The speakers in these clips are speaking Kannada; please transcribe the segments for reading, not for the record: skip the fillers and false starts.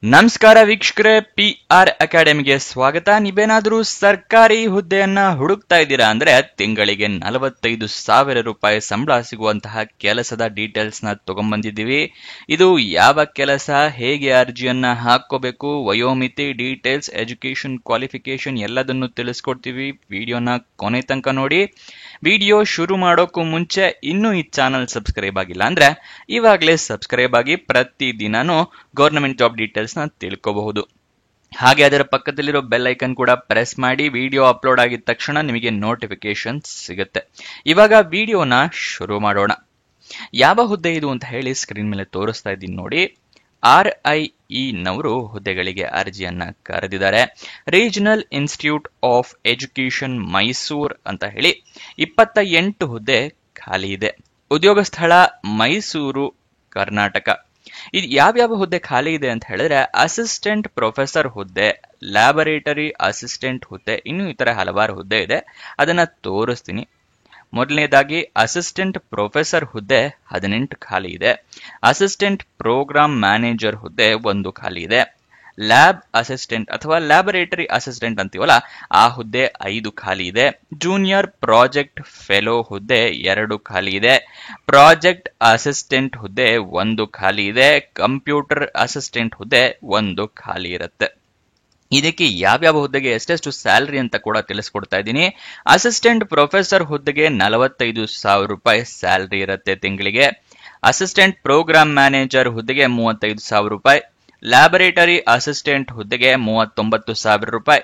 ನಮಸ್ಕಾರ ವೀಕ್ಷಕರೇ, PR ಅಕಾಡೆಮಿಗೆ ಸ್ವಾಗತ. ನೀವೇನಾದ್ರೂ ಸರ್ಕಾರಿ ಹುದ್ದೆಯನ್ನ ಹುಡುಕ್ತಾ ಇದ್ದೀರಾ ಅಂದ್ರೆ ತಿಂಗಳಿಗೆ 45,000 ರೂಪಾಯಿ ಸಂಬಳ ಸಿಗುವಂತಹ ಕೆಲಸದ ಡೀಟೇಲ್ಸ್ ನ ತಗೊಂಡ್ಬಂದಿದ್ದೀವಿ. ಇದು ಯಾವ ಕೆಲಸ, ಹೇಗೆ ಅರ್ಜಿಯನ್ನ ಹಾಕೋಬೇಕು, ವಯೋಮಿತಿ, ಡೀಟೇಲ್ಸ್, ಎಜುಕೇಶನ್, ಕ್ವಾಲಿಫಿಕೇಶನ್ ಎಲ್ಲದನ್ನು ತಿಳಿಸ್ಕೊಡ್ತೀವಿ. ವಿಡಿಯೋನ ಕೊನೆ ತನಕ ನೋಡಿ. ವಿಡಿಯೋ ಶುರು ಮಾಡೋಕ್ಕೂ ಮುಂಚೆ ಇನ್ನೂ ಈ ಚಾನಲ್ ಸಬ್ಸ್ಕ್ರೈಬ್ ಆಗಿಲ್ಲ ಅಂದ್ರೆ ಇವಾಗಲೇ ಸಬ್ಸ್ಕ್ರೈಬ್ ಆಗಿ ಪ್ರತಿದಿನಾನು ಗವರ್ನಮೆಂಟ್ ಜಾಬ್ ಡೀಟೇಲ್ಸ್ ನ ತಿಳ್ಕೋಬಹುದು. ಹಾಗೆ ಅದರ ಪಕ್ಕದಲ್ಲಿರೋ ಬೆಲ್ ಐಕನ್ ಕೂಡ ಪ್ರೆಸ್ ಮಾಡಿ. ವಿಡಿಯೋ ಅಪ್ಲೋಡ್ ಆಗಿದ ತಕ್ಷಣ ನಿಮಗೆ ನೋಟಿಫಿಕೇಶನ್ ಸಿಗುತ್ತೆ. ಇವಾಗ ವಿಡಿಯೋನ ಶುರು ಮಾಡೋಣ. ಯಾವ ಹುದ್ದೆ ಇದು ಅಂತ ಹೇಳಿ ಸ್ಕ್ರೀನ್ ಮೇಲೆ ತೋರಿಸ್ತಾ ಇದ್ದೀನಿ ನೋಡಿ. RIE ನವರು ಹುದ್ದೆಗಳಿಗೆ ಅರ್ಜಿಯನ್ನ ಕರೆದಿದ್ದಾರೆ. Regional institute of education Mysore ಅಂತ ಹೇಳಿ 28 ಹುದ್ದೆ ಖಾಲಿ ಇದೆ. ಉದ್ಯೋಗ ಸ್ಥಳ ಮೈಸೂರು, ಕರ್ನಾಟಕ. ಇದು ಯಾವ್ಯಾವ ಹುದ್ದೆ ಖಾಲಿ ಇದೆ ಅಂತ ಹೇಳಿದ್ರೆ ಅಸಿಸ್ಟೆಂಟ್ ಪ್ರೊಫೆಸರ್ ಹುದ್ದೆ, ಲ್ಯಾಬೊರೇಟರಿ ಅಸಿಸ್ಟೆಂಟ್ ಹುದ್ದೆ, ಇನ್ನೂ ಇತರ ಹಲವಾರು ಹುದ್ದೆ ಇದೆ. ಅದನ್ನ ತೋರಿಸ್ತೀನಿ. ಮೊದಲನೇದಾಗಿ ಅಸಿಸ್ಟೆಂಟ್ ಪ್ರೊಫೆಸರ್ ಹುದ್ದೆ 18 ಖಾಲಿ ಇದೆ. ಅಸಿಸ್ಟೆಂಟ್ ಪ್ರೋಗ್ರಾಮ್ ಮ್ಯಾನೇಜರ್ ಹುದ್ದೆ 1 ಖಾಲಿ ಇದೆ. ಲ್ಯಾಬ್ ಅಸಿಸ್ಟೆಂಟ್ ಅಥವಾ ಲ್ಯಾಬೊರೇಟರಿ ಅಸಿಸ್ಟೆಂಟ್ ಅಂತೀವಲ್ಲ ಆ ಹುದ್ದೆ 5 ಖಾಲಿ ಇದೆ. ಜೂನಿಯರ್ ಪ್ರಾಜೆಕ್ಟ್ ಫೆಲೋ ಹುದ್ದೆ 2 ಖಾಲಿ ಇದೆ. ಪ್ರಾಜೆಕ್ಟ್ ಅಸಿಸ್ಟೆಂಟ್ ಹುದ್ದೆ 1 ಖಾಲಿ ಇದೆ. ಕಂಪ್ಯೂಟರ್ ಅಸಿಸ್ಟೆಂಟ್ ಹುದ್ದೆ 1 ಖಾಲಿ ಇರುತ್ತೆ. ಇದಕ್ಕೆ ಯಾವ್ಯಾವ ಹುದ್ದೆಗೆ ಎಷ್ಟೆಷ್ಟು ಸ್ಯಾಲರಿ ಅಂತ ಕೂಡ ತಿಳಿಸ್ಕೊಡ್ತಾ ಇದ್ದೀನಿ. ಅಸಿಸ್ಟೆಂಟ್ ಪ್ರೊಫೆಸರ್ ಹುದ್ದೆಗೆ 45,000 ರೂಪಾಯಿ ಸ್ಯಾಲರಿ ಇರುತ್ತೆ ತಿಂಗಳಿಗೆ. ಅಸಿಸ್ಟೆಂಟ್ ಪ್ರೋಗ್ರಾಮ್ ಮ್ಯಾನೇಜರ್ ಹುದ್ದೆಗೆ 35,000 ರೂಪಾಯಿ. ಲ್ಯಾಬೊರೇಟರಿ ಅಸಿಸ್ಟೆಂಟ್ ಹುದ್ದೆಗೆ 39,000 ರೂಪಾಯಿ.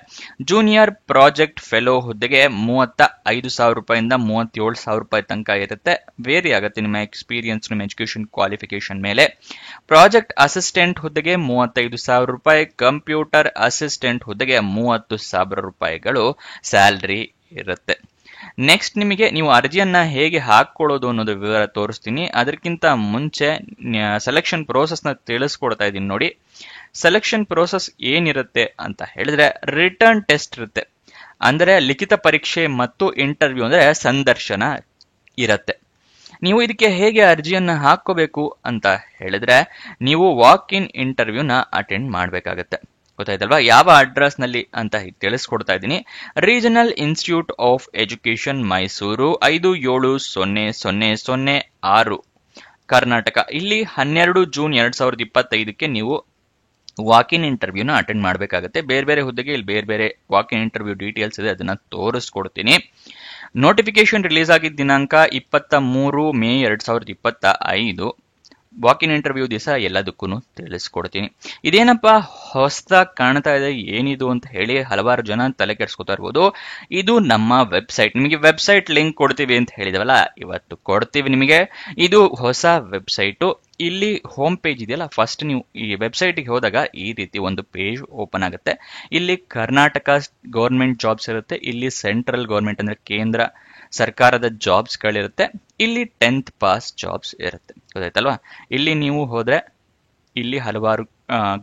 ಜೂನಿಯರ್ ಪ್ರಾಜೆಕ್ಟ್ ಫೆಲೋ ಹುದ್ದೆಗೆ 35,000 ರೂಪಾಯಿಂದ 37,000 ರೂಪಾಯಿ ತನಕ ಇರುತ್ತೆ. ವೇರಿ ಆಗುತ್ತೆ ನಿಮ್ಮ ಎಕ್ಸ್ಪೀರಿಯನ್ಸ್, ನಿಮ್ಮ ಎಜುಕೇಶನ್ ಕ್ವಾಲಿಫಿಕೇಶನ್ ಮೇಲೆ. ಪ್ರಾಜೆಕ್ಟ್ ಅಸಿಸ್ಟೆಂಟ್ ಹುದ್ದೆಗೆ 35,000 ರೂಪಾಯಿ. ಕಂಪ್ಯೂಟರ್ ಅಸಿಸ್ಟೆಂಟ್ ಹುದ್ದೆಗೆ 30,000 ರೂಪಾಯಿಗಳು ಸ್ಯಾಲರಿ ಇರುತ್ತೆ. ನೆಕ್ಸ್ಟ್ ನಿಮಗೆ ನೀವು ಅರ್ಜಿಯನ್ನ ಹೇಗೆ ಹಾಕೊಳ್ಳೋದು ಅನ್ನೋದು ವಿವರ ತೋರಿಸ್ತೀನಿ. ಅದಕ್ಕಿಂತ ಮುಂಚೆ ಸೆಲೆಕ್ಷನ್ ಪ್ರೋಸೆಸ್ ನ ತಿಳಿಸ್ಕೊಡ್ತಾ ಇದ್ದೀನಿ ನೋಡಿ. ಸೆಲೆಕ್ಷನ್ ಪ್ರೋಸೆಸ್ ಏನಿರುತ್ತೆ ಅಂತ ಹೇಳಿದ್ರೆ ರಿಟರ್ನ್ ಟೆಸ್ಟ್ ಇರುತ್ತೆ. ಅಂದ್ರೆ ಲಿಖಿತ ಪರೀಕ್ಷೆ ಮತ್ತು ಇಂಟರ್ವ್ಯೂ ಅಂದ್ರೆ ಸಂದರ್ಶನ ಇರುತ್ತೆ. ನೀವು ಇದಕ್ಕೆ ಹೇಗೆ ಅರ್ಜಿಯನ್ನ ಹಾಕೋಬೇಕು ಅಂತ ಹೇಳಿದ್ರೆ ನೀವು ವಾಕ್ ಇನ್ ಇಂಟರ್ವ್ಯೂನ ಅಟೆಂಡ್ ಮಾಡಬೇಕಾಗತ್ತೆ. ಗೊತ್ತಾಯ್ತಲ್ವಾ? ಯಾವ ಅಡ್ರೆಸ್ ನಲ್ಲಿ ಅಂತ ತಿಳಿಸ್ಕೊಡ್ತಾ ಇದ್ದೀನಿ. Regional institute of education Mysuru, 570006 Karnataka. ಇಲ್ಲಿ 12 ಜೂನ್ 2025ಕ್ಕೆ ನೀವು ವಾಕ್ ಇನ್ ಇಂಟರ್ವ್ಯೂನ ಅಟೆಂಡ್ ಮಾಡಬೇಕಾಗುತ್ತೆ. ಬೇರೆ ಬೇರೆ ಹುದ್ದೆಗೆ ಇಲ್ಲಿ ಬೇರೆ ಬೇರೆ ವಾಕ್ ಇನ್ ಇಂಟರ್ವ್ಯೂ ಡೀಟೇಲ್ಸ್ ಇದೆ, ಅದನ್ನ ತೋರಿಸ್ಕೊಡ್ತೀನಿ. ನೋಟಿಫಿಕೇಶನ್ ರಿಲೀಸ್ ಆಗಿದ್ದ ದಿನಾಂಕ 23 ಮೇ 2025. ವಾಕ್ ಇನ್ ಇಂಟರ್ವ್ಯೂ ದಿವಸ ಎಲ್ಲದಕ್ಕೂ ತಿಳಿಸ್ಕೊಡ್ತೀನಿ. ಇದೇನಪ್ಪ ಹೊಸದಾಗಿ ಕಾಣ್ತಾ ಇದೆ, ಏನಿದು ಅಂತ ಹೇಳಿ ಹಲವಾರು ಜನ ತಲೆ ಕೆಡ್ಸ್ಕೊತಾ ಇರ್ಬೋದು. ಇದು ನಮ್ಮ ವೆಬ್ಸೈಟ್. ನಿಮಗೆ ವೆಬ್ಸೈಟ್ ಲಿಂಕ್ ಕೊಡ್ತೀವಿ ಅಂತ ಹೇಳಿದವಲ್ಲ, ಇವತ್ತು ಕೊಡ್ತೀವಿ ನಿಮಗೆ. ಇದು ಹೊಸ ವೆಬ್ಸೈಟು. ಇಲ್ಲಿ ಹೋಮ್ ಪೇಜ್ ಇದೆಯಲ್ಲ, ಫಸ್ಟ್ ನೀವು ಈ ವೆಬ್ಸೈಟ್ಗೆ ಹೋದಾಗ ಈ ರೀತಿ ಒಂದು ಪೇಜ್ ಓಪನ್ ಆಗುತ್ತೆ. ಇಲ್ಲಿ ಕರ್ನಾಟಕ ಗೌರ್ಮೆಂಟ್ ಜಾಬ್ಸ್ ಇರುತ್ತೆ. ಇಲ್ಲಿ ಸೆಂಟ್ರಲ್ ಗೌರ್ಮೆಂಟ್ ಅಂದ್ರೆ ಕೇಂದ್ರ ಸರ್ಕಾರದ ಜಾಬ್ಸ್ ಗಳಿರುತ್ತೆ. ಇಲ್ಲಿ 10th ಪಾಸ್ ಜಾಬ್ಸ್ ಇರುತ್ತೆ. ಗೊತ್ತಾಯ್ತಲ್ವಾ? ಇಲ್ಲಿ ನೀವು ಹೋದ್ರೆ ಇಲ್ಲಿ ಹಲವಾರು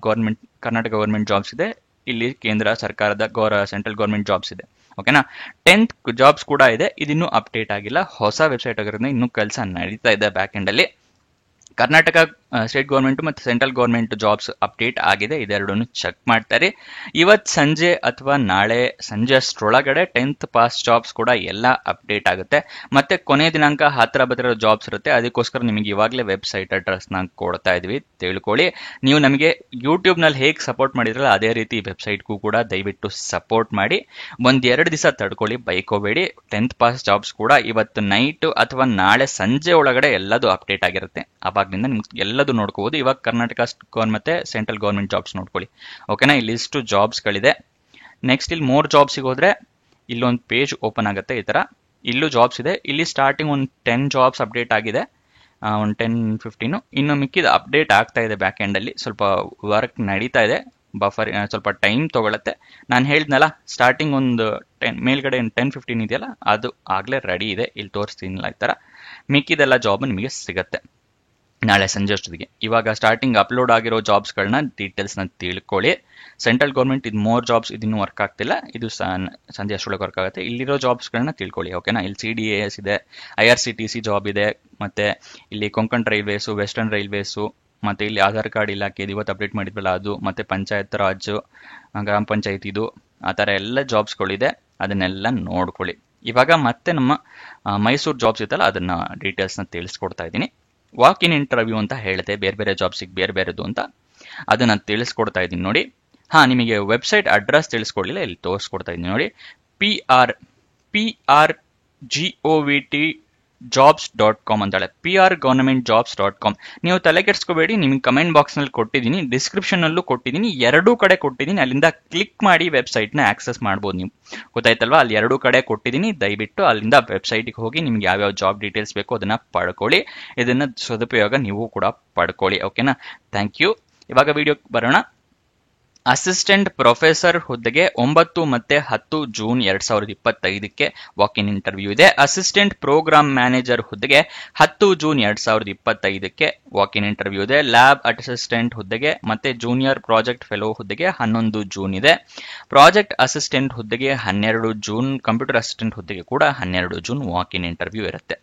ಗೌರ್ಮೆಂಟ್, ಕರ್ನಾಟಕ ಗೌರ್ಮೆಂಟ್ ಜಾಬ್ಸ್ ಇದೆ. ಇಲ್ಲಿ ಕೇಂದ್ರ ಸರ್ಕಾರದ ಸೆಂಟ್ರಲ್ ಗೌರ್ಮೆಂಟ್ ಜಾಬ್ಸ್ ಇದೆ. ಓಕೆನಾ? 10th ಜಾಬ್ಸ್ ಕೂಡ ಇದೆ. ಇದಿನ್ನೂ ಅಪ್ಡೇಟ್ ಆಗಿಲ್ಲ, ಹೊಸ ವೆಬ್ಸೈಟ್ ಆಗಿರೋದ್ರಿಂದ ಇನ್ನೂ ಕೆಲಸ ನಡೀತಾ ಇದೆ ಬ್ಯಾಕ್ ಎಂಡ್ ಅಲ್ಲಿ. ಕರ್ನಾಟಕ ಸ್ಟೇಟ್ ಗೌರ್ಮೆಂಟ್ ಮತ್ತು ಸೆಂಟ್ರಲ್ ಗೌರ್ಮೆಂಟ್ ಜಾಬ್ಸ್ ಅಪ್ಡೇಟ್ ಆಗಿದೆ. ಇದೆರಡನ್ನು ಚೆಕ್ ಮಾಡ್ತಾರೆ. ಇವತ್ತು ಸಂಜೆ ಅಥವಾ ನಾಳೆ ಸಂಜೆ ಅಷ್ಟರೊಳಗಡೆ 10th ಪಾಸ್ ಜಾಬ್ಸ್ ಕೂಡ ಎಲ್ಲ ಅಪ್ಡೇಟ್ ಆಗುತ್ತೆ. ಮತ್ತೆ ಕೊನೆ ದಿನಾಂಕ ಹತ್ರ ಬದಿರೋ ಜಾಬ್ಸ್ ಇರುತ್ತೆ. ಅದಕ್ಕೋಸ್ಕರ ನಿಮಗೆ ಇವಾಗಲೇ ವೆಬ್ಸೈಟ್ ಅಡ್ರೆಸ್ ನ ಕೊಡ್ತಾ ಇದೀವಿ, ತಿಳ್ಕೊಳ್ಳಿ. ನೀವು ನಮಗೆ ಯೂಟ್ಯೂಬ್ ನಲ್ಲಿ ಹೇಗೆ ಸಪೋರ್ಟ್ ಮಾಡಿದ್ರಲ್ಲ ಅದೇ ರೀತಿ ವೆಬ್ಸೈಟ್ಗೂ ಕೂಡ ದಯವಿಟ್ಟು ಸಪೋರ್ಟ್ ಮಾಡಿ. 1-2 ದಿವಸ ತಡ್ಕೊಳ್ಳಿ, ಬೈಕೋಬೇಡಿ. 10th ಪಾಸ್ ಜಾಬ್ಸ್ ಕೂಡ ಇವತ್ತು ನೈಟ್ ಅಥವಾ ನಾಳೆ ಸಂಜೆ ಒಳಗಡೆ ಎಲ್ಲದು ಅಪ್ಡೇಟ್ ಆಗಿರುತ್ತೆ. ಅವಾಗ್ಲಿಂದ ನಿಮ್ಗೆ ಎಲ್ಲದು ನೋಡ್ಕೋಬಹುದು. ಇವಾಗ ಕರ್ನಾಟಕ ಮತ್ತೆ ಸೆಂಟ್ರಲ್ ಗೌರ್ಮೆಂಟ್ ಜಾಬ್ಸ್ ನೋಡ್ಕೊಳ್ಳಿ. ಓಕೆನಾ? ಇಲ್ಲಿ ಇಷ್ಟು ಜಾಬ್ಸ್ ಗಳಿದೆ. ನೆಕ್ಸ್ಟ್ ಇಲ್ಲಿ ಮೋರ್ ಜಾಬ್ಸ್ ಹೋದ್ರೆ ಇಲ್ಲೊಂದು ಪೇಜ್ ಓಪನ್ ಆಗುತ್ತೆ. ಈ ತರ ಇಲ್ಲೂ ಜಾಬ್ಸ್ ಇದೆ. ಇಲ್ಲಿ ಸ್ಟಾರ್ಟಿಂಗ್ ಒಂದು 10 ಜಾಬ್ಸ್ ಅಪ್ಡೇಟ್ ಆಗಿದೆ, ಒಂದು 10-15. ಇನ್ನು ಮಿಕ್ಕಿದ ಅಪ್ಡೇಟ್ ಆಗ್ತಾ ಇದೆ ಬ್ಯಾಕ್ ಎಂಡ್ ಅಲ್ಲಿ. ಸ್ವಲ್ಪ ವರ್ಕ್ ನಡೀತಾ ಇದೆ, ಬಫರ್ ಸ್ವಲ್ಪ ಟೈಮ್ ತಗೊಳತ್ತೆ. ನಾನು ಹೇಳಿದ್ನಲ್ಲ, ಸ್ಟಾರ್ಟಿಂಗ್ ಒಂದು 10 ಮೇಲ್ಗಡೆ 10-15 ಇದೆಯಲ್ಲ, ಅದು ಆಗ್ಲೇ ರೆಡಿ ಇದೆ. ಇಲ್ಲಿ ತೋರಿಸ್ತೀನಿಲ್ಲ. ಈ ತರ ಮಿಕ್ಕಿದೆಲ್ಲ ಜಾಬ್ ನಿಮಗೆ ಸಿಗತ್ತೆ ನಾಳೆ ಸಂಜೆ ಅಷ್ಟೊತ್ತಿಗೆ. ಇವಾಗ ಸ್ಟಾರ್ಟಿಂಗ್ ಅಪ್ಲೋಡ್ ಆಗಿರೋ ಜಾಬ್ಸ್ಗಳನ್ನ ಡೀಟೇಲ್ಸ್ ನ ತಿಳ್ಕೊಳ್ಳಿ. ಸೆಂಟ್ರಲ್ ಗೌರ್ಮೆಂಟ್ ಇದು ಮೋರ್ ಜಾಬ್ಸ್, ಇದಿನ್ನೂ ವರ್ಕ್ ಆಗ್ತಿಲ್ಲ. ಇದು ಸಂಜೆ ಅಷ್ಟೊಳಗೆ ವರ್ಕ್ ಆಗುತ್ತೆ. ಇಲ್ಲಿರೋ ಜಾಬ್ಸ್ಗಳನ್ನ ತಿಳ್ಕೊಳ್ಳಿ. ಓಕೆನಾ? ಇಲ್ಲಿ CDAS ಇದೆ, IRCTC ಜಾಬ್ ಇದೆ, ಮತ್ತೆ ಇಲ್ಲಿ ಕೊಂಕಣ್ ರೈಲ್ವೇಸು, ವೆಸ್ಟರ್ನ್ ರೈಲ್ವೇಸು, ಮತ್ತೆ ಇಲ್ಲಿ ಆಧಾರ್ ಕಾರ್ಡ್ ಇಲಾಖೆ ಇವತ್ತು ಅಪ್ಡೇಟ್ ಮಾಡಿದ್ವಲ್ಲ ಅದು, ಮತ್ತೆ ಪಂಚಾಯತ್ ರಾಜ್, ಗ್ರಾಮ ಪಂಚಾಯತ್ ಇದು, ಆ ಥರ ಎಲ್ಲ ಜಾಬ್ಸ್ಗಳಿದೆ, ಅದನ್ನೆಲ್ಲ ನೋಡ್ಕೊಳ್ಳಿ. ಇವಾಗ ಮತ್ತೆ ನಮ್ಮ ಮೈಸೂರು ಜಾಬ್ಸ್ ಇತ್ತಲ್ಲ ಅದನ್ನ ಡೀಟೇಲ್ಸ್ನ ತಿಳಿಸ್ಕೊಡ್ತಾ ಇದ್ದೀನಿ. ವಾಕ್ ಇನ್ ಇಂಟರ್ವ್ಯೂ ಅಂತ ಹೇಳಿದೆ, ಬೇರೆ ಬೇರೆ ಜಾಬ್ಸಿಗೆ ಬೇರೆ ಬೇರೆದು ಅಂತ, ಅದನ್ನ ತಿಳಿಸ್ಕೊಡ್ತಾ ಇದ್ದೀನಿ ನೋಡಿ. ನಿಮಗೆ ವೆಬ್ಸೈಟ್ ಅಡ್ರೆಸ್ ತಿಳಿಸ್ಕೊಡ್ಲಿಲ್ಲ, ಇಲ್ಲಿ ತೋರಿಸ್ಕೊಡ್ತಾ ಇದ್ದೀನಿ ನೋಡಿ. PRGOVT jobs.com ಅಂತಾಳೆ, PRGovernmentjobs.com. ನೀವು ತಲೆ ಕೆಡಿಸ್ಕೋಬೇಡಿ, ನಿಮ್ಗೆ ಕಮೆಂಟ್ ಬಾಕ್ಸ್ ನಲ್ಲಿ ಕೊಟ್ಟಿದ್ದೀನಿ, ಡಿಸ್ಕ್ರಿಪ್ಷನ್ ಅಲ್ಲೂ ಕೊಟ್ಟಿದ್ದೀನಿ, ಎರಡೂ ಕಡೆ ಕೊಟ್ಟಿದ್ದೀನಿ. ಅಲ್ಲಿಂದ ಕ್ಲಿಕ್ ಮಾಡಿ ವೆಬ್ಸೈಟ್ ನ ಆಕ್ಸೆಸ್ ಮಾಡ್ಬೋದು. ನೀವು ಗೊತ್ತಾಯ್ತಲ್ವಾ, ಅಲ್ಲಿ ಎರಡೂ ಕಡೆ ಕೊಟ್ಟಿದ್ದೀನಿ. ದಯವಿಟ್ಟು ಅಲ್ಲಿಂದ ವೆಬ್ಸೈಟ್ಗೆ ಹೋಗಿ ನಿಮ್ಗೆ ಯಾವ್ಯಾವ ಜಾಬ್ ಡೀಟೇಲ್ಸ್ ಬೇಕು ಅದನ್ನ ಪಡ್ಕೊಳ್ಳಿ. ಇದನ್ನ ಸದುಪಯೋಗ ನೀವು ಕೂಡ ಪಡ್ಕೊಳ್ಳಿ. ಓಕೆನಾ, ಥ್ಯಾಂಕ್ ಯು. ಇವಾಗ ವಿಡಿಯೋಗೆ ಬರೋಣ. ಅಸಿಸ್ಟೆಂಟ್ ಪ್ರೊಫೆಸರ್ ಹುದ್ದೆಗೆ 9 ಮತ್ತೆ 10 ಜೂನ್ 2025ಕ್ಕೆ ವಾಕ್ ಇನ್ ಇಂಟರ್ವ್ಯೂ ಇದೆ. ಅಸಿಸ್ಟೆಂಟ್ ಪ್ರೋಗ್ರಾಮ್ ಮ್ಯಾನೇಜರ್ ಹುದ್ದೆಗೆ 10 ಜೂನ್ 2025ಕ್ಕೆ ವಾಕ್ ಇನ್ ಇಂಟರ್ವ್ಯೂ ಇದೆ. ಲ್ಯಾಬ್ ಅಸಿಸ್ಟೆಂಟ್ ಹುದ್ದೆಗೆ ಮತ್ತೆ ಜೂನಿಯರ್ ಪ್ರಾಜೆಕ್ಟ್ ಫೆಲೋ ಹುದ್ದೆಗೆ 11 ಜೂನ್ ಇದೆ. ಪ್ರಾಜೆಕ್ಟ್ ಅಸಿಸ್ಟೆಂಟ್ ಹುದ್ದೆಗೆ 12 ಜೂನ್, ಕಂಪ್ಯೂಟರ್ ಅಸಿಸ್ಟೆಂಟ್ ಹುದ್ದೆಗೆ ಕೂಡ 12 ಜೂನ್ ವಾಕ್ ಇನ್ ಇಂಟರ್ವ್ಯೂ ಇರುತ್ತೆ.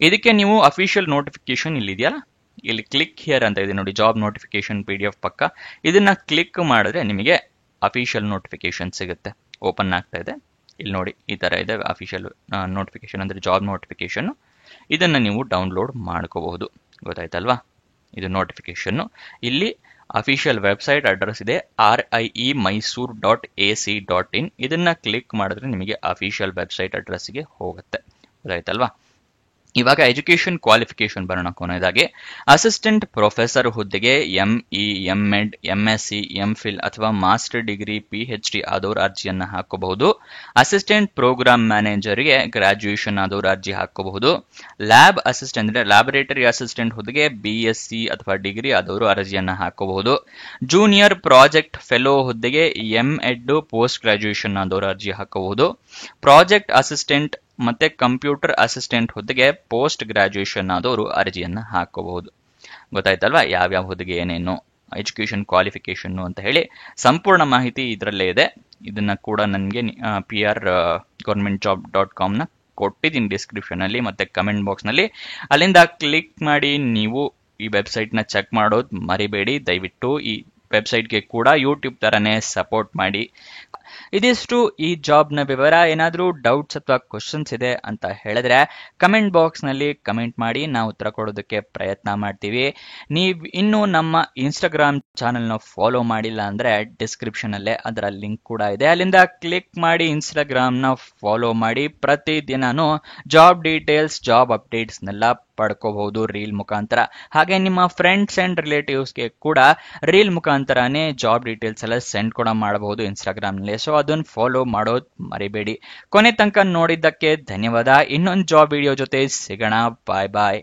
ಇದಕ್ಕೆ ನೀವು ಅಫಿಷಿಯಲ್ ನೋಟಿಫಿಕೇಶನ್ ಇಲ್ಲಿದೆಯಲ್ಲ, ಇಲ್ಲಿ ಕ್ಲಿಕ್ ಹಿಯರ್ ಅಂತ ಇದೆ ನೋಡಿ, ಜಾಬ್ ನೋಟಿಫಿಕೇಶನ್ PDF ಪಕ್ಕ, ಇದನ್ನ ಕ್ಲಿಕ್ ಮಾಡಿದ್ರೆ ನಿಮಗೆ ಅಫಿಷಿಯಲ್ ನೋಟಿಫಿಕೇಶನ್ ಸಿಗುತ್ತೆ. ಓಪನ್ ಆಗ್ತಾ ಇದೆ, ಇಲ್ಲಿ ನೋಡಿ ಈ ತರ ಇದೆ ಅಫಿಷಿಯಲ್ ನೋಟಿಫಿಕೇಶನ್ ಅಂದ್ರೆ ಜಾಬ್ ನೋಟಿಫಿಕೇಶನ್. ಇದನ್ನ ನೀವು ಡೌನ್ಲೋಡ್ ಮಾಡ್ಕೋಬಹುದು. ಗೊತ್ತಾಯ್ತಲ್ವಾ, ಇದು ನೋಟಿಫಿಕೇಶನ್. ಇಲ್ಲಿ ಅಫಿಷಿಯಲ್ ವೆಬ್ಸೈಟ್ ಅಡ್ರೆಸ್ ಇದೆ RIEMysore.ac.in. ಇದನ್ನ ಕ್ಲಿಕ್ ಮಾಡಿದ್ರೆ ನಿಮಗೆ ಅಫಿಷಿಯಲ್ ವೆಬ್ಸೈಟ್ ಅಡ್ರೆಸ್ಗೆ ಹೋಗುತ್ತೆ. ಗೊತ್ತಾಯ್ತಲ್ವಾ. ಇವಾಗ ಎಜುಕೇಶನ್ ಕ್ವಾಲಿಫಿಕೇಶನ್ ಬರೋಣ. ಕೊನೆಯದಾಗಿ ಅಸಿಸ್ಟೆಂಟ್ ಪ್ರೊಫೆಸರ್ ಹುದ್ದೆಗೆ ME, MEd, MSc, MPhil ಅಥವಾ ಮಾಸ್ಟರ್ ಡಿಗ್ರಿ PhD ಆದವರು ಅರ್ಜಿಯನ್ನ ಹಾಕಬಹುದು. ಅಸಿಸ್ಟೆಂಟ್ ಪ್ರೋಗ್ರಾಮ್ ಮ್ಯಾನೇಜರ್ಗೆ ಗ್ರಾಜ್ಯುಯೇಷನ್ ಆದವರು ಅರ್ಜಿ ಹಾಕಬಹುದು. ಲ್ಯಾಬ್ ಅಸಿಸ್ಟೆಂಟ್ ಅಂದ್ರೆ ಲ್ಯಾಬೊರೇಟರಿ ಅಸಿಸ್ಟೆಂಟ್ ಹುದ್ದೆಗೆ BSc ಅಥವಾ ಡಿಗ್ರಿ ಆದವರು ಅರ್ಜಿಯನ್ನ ಹಾಕಬಹುದು. ಜೂನಿಯರ್ ಪ್ರಾಜೆಕ್ಟ್ ಫೆಲೋ ಹುದ್ದೆಗೆ MEd ಪೋಸ್ಟ್ ಗ್ರಾಜ್ಯುಯೇಷನ್ ಆದವರು ಅರ್ಜಿ ಹಾಕಬಹುದು. ಪ್ರಾಜೆಕ್ಟ್ ಅಸಿಸ್ಟೆಂಟ್ ಮತ್ತೆ ಕಂಪ್ಯೂಟರ್ ಅಸಿಸ್ಟೆಂಟ್ ಹುದ್ದೆಗೆ ಪೋಸ್ಟ್ ಗ್ರಾಜ್ಯುಯೇಷನ್ ಆದವರು ಅರ್ಜಿಯನ್ನ ಹಾಕಬಹುದು. ಗೊತ್ತಾಯ್ತಲ್ವಾ, ಯಾವ್ಯಾವ ಹುದ್ದೆಗೆ ಏನೇನು ಎಜುಕೇಶನ್ ಕ್ವಾಲಿಫಿಕೇಶನ್ ಅಂತ ಹೇಳಿ ಸಂಪೂರ್ಣ ಮಾಹಿತಿ ಇದರಲ್ಲೇ ಇದೆ. ಇದನ್ನ ಕೂಡ ನನಗೆ PRGovernmentjob.com ನ ಕೊಟ್ಟಿದ್ದೀನಿ ಡಿಸ್ಕ್ರಿಪ್ಷನ್ ಅಲ್ಲಿ ಮತ್ತೆ ಕಮೆಂಟ್ ಬಾಕ್ಸ್ ನಲ್ಲಿ. ಅಲ್ಲಿಂದ ಕ್ಲಿಕ್ ಮಾಡಿ ನೀವು ಈ ವೆಬ್ಸೈಟ್ ನ ಚೆಕ್ ಮಾಡೋದು ಮರಿಬೇಡಿ. ದಯವಿಟ್ಟು ಈ ವೆಬ್ಸೈಟ್ಗೆ ಕೂಡ ಯೂಟ್ಯೂಬ್ ತರನೇ ಸಪೋರ್ಟ್ ಮಾಡಿ. ಇದಿಷ್ಟು ಈ ಜಾಬ್ ನ ವಿವರ. ಏನಾದ್ರೂ ಡೌಟ್ಸ್ ಅಥವಾ ಕ್ವಶನ್ಸ್ ಇದೆ ಅಂತ ಹೇಳಿದ್ರೆ ಕಮೆಂಟ್ ಬಾಕ್ಸ್ ನಲ್ಲಿ ಕಮೆಂಟ್ ಮಾಡಿ, ನಾವು ಉತ್ತರ ಕೊಡೋದಕ್ಕೆ ಪ್ರಯತ್ನ ಮಾಡ್ತೀವಿ. ನೀವು ಇನ್ನೂ ನಮ್ಮ ಇನ್ಸ್ಟಾಗ್ರಾಮ್ ಚಾನೆಲ್ ನ ಫಾಲೋ ಮಾಡಿಲ್ಲ ಅಂದ್ರೆ ಡಿಸ್ಕ್ರಿಪ್ಷನ್ ಅಲ್ಲೇ ಅದರ ಲಿಂಕ್ ಕೂಡ ಇದೆ, ಅಲ್ಲಿಂದ ಕ್ಲಿಕ್ ಮಾಡಿ ಇನ್ಸ್ಟಾಗ್ರಾಮ್ ನ ಫಾಲೋ ಮಾಡಿ. ಪ್ರತಿದಿನಾನು ಜಾಬ್ ಡೀಟೇಲ್ಸ್, ಜಾಬ್ ಅಪ್ಡೇಟ್ಸ್ ನೆಲ್ಲ ಪಡ್ಕೋಬಹುದು ರೀಲ್ ಮುಖಾಂತರ. ಹಾಗೆ ನಿಮ್ಮ ಫ್ರೆಂಡ್ಸ್ ಅಂಡ್ ರಿಲೇಟಿವ್ಸ್ಗೆ ಕೂಡ ರೀಲ್ ಮುಖಾಂತರನೇ ಜಾಬ್ ಡೀಟೇಲ್ಸ್ ಎಲ್ಲ ಸೆಂಡ್ ಕೂಡ ಮಾಡಬಹುದು ಇನ್ಸ್ಟಾಗ್ರಾಮ್ ನಲ್ಲಿ. ಸೊ ಅದನ್ನ ಫಾಲೋ ಮಾಡೋದು ಮರಿಬೇಡಿ. ಕೊನೆ ತನಕ ನೋಡಿದ್ದಕ್ಕೆ ಧನ್ಯವಾದ. ಇನ್ನೊಂದು ಜಾಬ್ ವಿಡಿಯೋ ಜೊತೆ ಸಿಗೋಣ. ಬಾಯ್ ಬಾಯ್.